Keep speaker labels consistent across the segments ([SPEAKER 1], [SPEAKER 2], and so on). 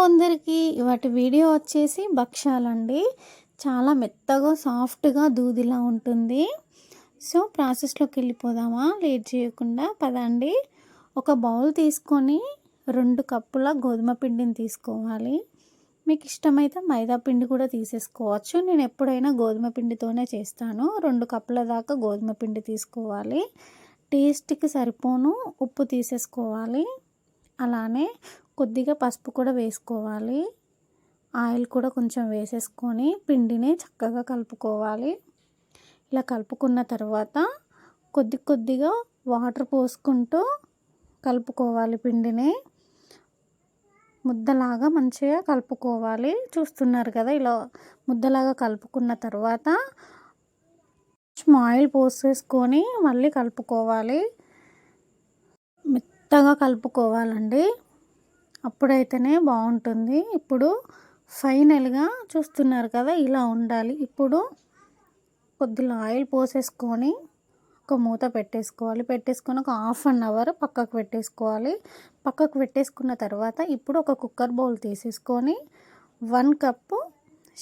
[SPEAKER 1] అందరికీ వాటి వీడియో వచ్చేసి భక్షాలండి. చాలా మెత్తగా సాఫ్ట్గా దూదిలా ఉంటుంది. సో ప్రాసెస్లోకి వెళ్ళిపోదామా లేట్ చేయకుండా పదండి. ఒక బౌల్ తీసుకొని 2 కప్పుల గోధుమ పిండిని తీసుకోవాలి. మీకు ఇష్టమైతే మైదా పిండి కూడా తీసేసుకోవచ్చు. నేను ఎప్పుడైనా గోధుమ పిండితోనే చేస్తాను. 2 కప్పుల దాకా గోధుమ పిండి తీసుకోవాలి. టేస్ట్కి సరిపోను ఉప్పు తీసేసుకోవాలి. అలానే కొద్దిగా పసుపు కూడా వేసుకోవాలి. ఆయిల్ కూడా కొంచెం వేసేసుకొని పిండిని చక్కగా కలుపుకోవాలి. ఇలా కలుపుకున్న తర్వాత కొద్దిగా వాటర్ పోసుకుంటూ కలుపుకోవాలి. పిండిని ముద్దలాగా మంచిగా కలుపుకోవాలి. చూస్తున్నారు కదా, ఇలా ముద్దలాగా కలుపుకున్న తర్వాత ఆయిల్ పోసేసుకొని మళ్ళీ కలుపుకోవాలి. మెత్తగా కలుపుకోవాలండి, అప్పుడైతేనే బాగుంటుంది. ఇప్పుడు ఫైనల్గా చూస్తున్నారు కదా, ఇలా ఉండాలి. ఇప్పుడు కొద్దిగా ఆయిల్ పోసేసుకొని ఒక మూత పెట్టేసుకోవాలి. పెట్టేసుకొని ఒక ½ అవర్ పక్కకు పెట్టేసుకోవాలి. పక్కకు పెట్టేసుకున్న తర్వాత ఇప్పుడు ఒక కుక్కర్ బౌల్ తీసేసుకొని 1 కప్పు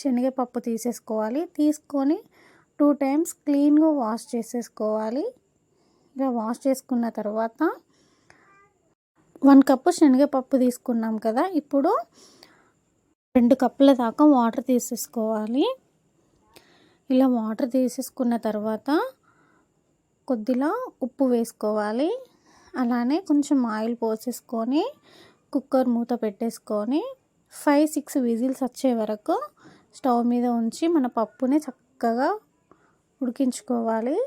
[SPEAKER 1] శనగపప్పు తీసేసుకోవాలి. తీసుకొని 2 టైమ్స్ క్లీన్గా వాష్ చేసేసుకోవాలి. ఇలా వాష్ చేసుకున్న తర్వాత 1 కప్పు శనగపప్పు తీసుకున్నాం కదా, ఇప్పుడు 2 కప్పుల దాకా వాటర్ తీసేసుకోవాలి. ఇలా వాటర్ తీసేసుకున్న తర్వాత కొద్దిగా ఉప్పు వేసుకోవాలి. అలానే కొంచెం ఆయిల్ పోసేసుకొని కుక్కర్ మూత పెట్టేసుకొని 5-6 విజిల్స్ వచ్చే వరకు స్టవ్ మీద ఉంచి మన పప్పుని చక్కగా ఉడికించుకోవాలి.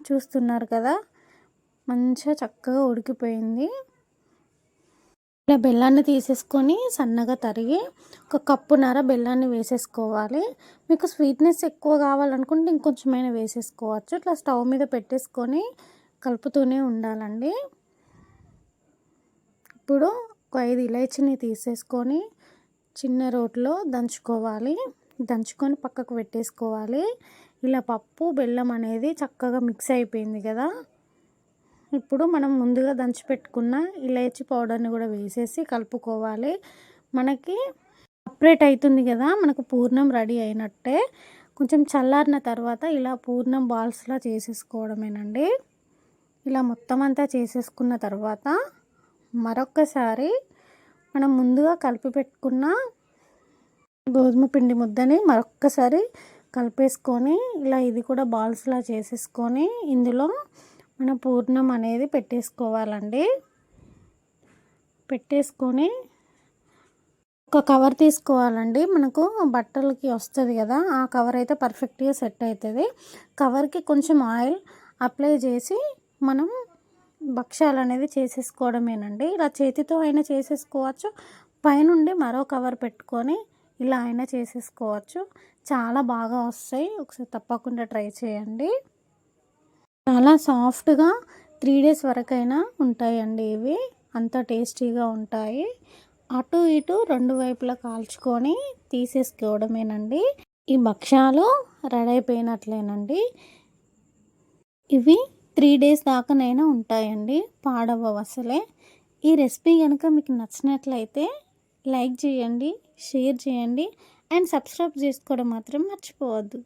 [SPEAKER 1] చూస్తున్నారు కదా, మంచిగా చక్కగా ఉడికిపోయింది. ఇలా బెల్లాన్ని తీసేసుకొని సన్నగా తరిగి 1 కప్పున్నర బెల్లాన్ని వేసేసుకోవాలి. మీకు స్వీట్నెస్ ఎక్కువ కావాలనుకుంటే ఇంకొంచెమైనా వేసేసుకోవచ్చు. ఇట్లా స్టవ్ మీద పెట్టేసుకొని కలుపుతూనే ఉండాలండి. ఇప్పుడు ఒక 5 ఇలాచీని తీసేసుకొని చిన్న రోట్లో దంచుకోవాలి. దంచుకొని పక్కకు పెట్టేసుకోవాలి. ఇలా పప్పు బెల్లం అనేది చక్కగా మిక్స్ అయిపోయింది కదా, ఇప్పుడు మనం ముందుగా దంచి పెట్టుకున్న ఇలాచీ పౌడర్ని కూడా వేసేసి కలుపుకోవాలి. మనకి సపరేట్ అవుతుంది కదా, మనకు పూర్ణం రెడీ అయినట్టే. కొంచెం చల్లారిన తర్వాత ఇలా పూర్ణం బాల్స్లా చేసేసుకోవడమేనండి. ఇలా మొత్తం అంతా చేసేసుకున్న తర్వాత మరొక్కసారి మనం ముందుగా కలిపి పెట్టుకున్న గోధుమ పిండి ముద్దని మరొక్కసారి కలిపేసుకొని ఇలా ఇది కూడా బాల్స్లా చేసేసుకొని ఇందులో మన పూర్ణం అనేది పెట్టేసుకోవాలండి. పెట్టేసుకొని ఒక కవర్ తీసుకోవాలండి. మనకు బట్టలకి వస్తుంది కదా, ఆ కవర్ అయితే పర్ఫెక్ట్గా సెట్ అవుతుంది. కవర్కి కొంచెం ఆయిల్ అప్లై చేసి మనం భక్షాలు అనేది చేసేసుకోవడమేనండి. ఇలా చేతితో అయినా చేసేసుకోవచ్చు, పైనుండి మరో కవర్ పెట్టుకొని ఇలా అయినా చేసేసుకోవచ్చు. చాలా బాగా వస్తాయి. ఒకసారి తప్పకుండా ట్రై చేయండి. చాలా సాఫ్ట్గా 3 డేస్ వరకైనా ఉంటాయండి. ఇవి అంత టేస్టీగా ఉంటాయి. అటు ఇటు 2 వైపులా కాల్చుకొని తీసేసుకోవడమేనండి. ఈ భక్షాలు రెడీ అయిపోయినట్లేనండి. ఇవి 3 డేస్ దాకానైనా ఉంటాయండి, పాడవ్వవు అసలే. ఈ రెసిపీ కనుక మీకు నచ్చినట్లయితే లైక్ చేయండి, షేర్ చేయండి అండ్ సబ్స్క్రైబ్ చేసుకోవడం మాత్రం మర్చిపోవద్దు.